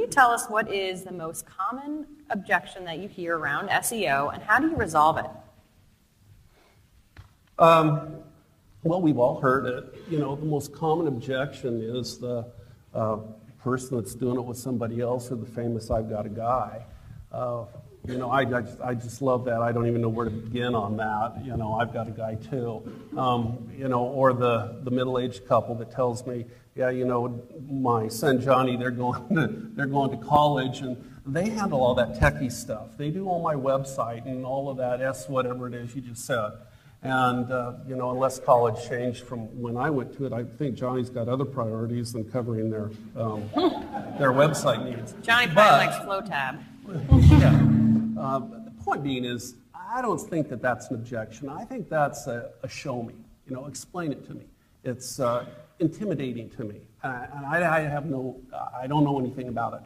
you tell us what is the most common objection that you hear around SEO, and how do you resolve it? Well, we've all heard it. The most common objection is the person that's doing it with somebody else, or the famous "I've got a guy." I just love that. I don't even know where to begin on that. I've got a guy too. Or the middle-aged couple that tells me, yeah, my son Johnny, they're going to college, and they handle all that techie stuff. They do all my website and all of that, whatever it is you just said. And, unless college changed from when I went to it, I think Johnny's got other priorities than covering their website needs. Johnny probably likes FlowTab. Yeah. The point being is, I don't think that that's an objection. I think that's a show me. Explain it to me. It's intimidating to me. And I don't know anything about it.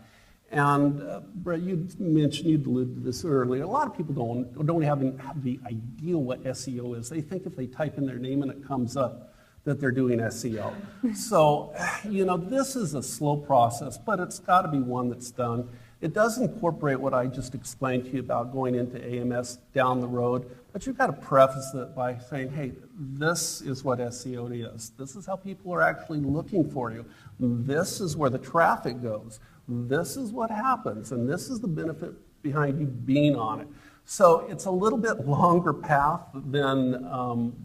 And Brett, you'd alluded to this earlier. A lot of people don't have the idea what SEO is. They think if they type in their name and it comes up, that they're doing SEO. So, this is a slow process, but it's got to be one that's done. It does incorporate what I just explained to you about going into AMS down the road, but you've got to preface it by saying, hey, this is what SEO is. This is how people are actually looking for you. This is where the traffic goes. This is what happens, and this is the benefit behind you being on it. So it's a little bit longer path than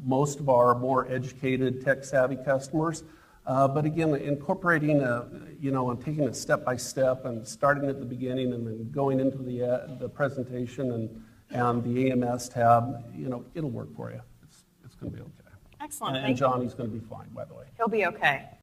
most of our more educated, tech-savvy customers. But again, incorporating, and taking it step by step and starting at the beginning and then going into the presentation and the AMS tab, it'll work for you. It's going to be okay. Excellent. And Johnny's going to be fine, by the way. He'll be okay.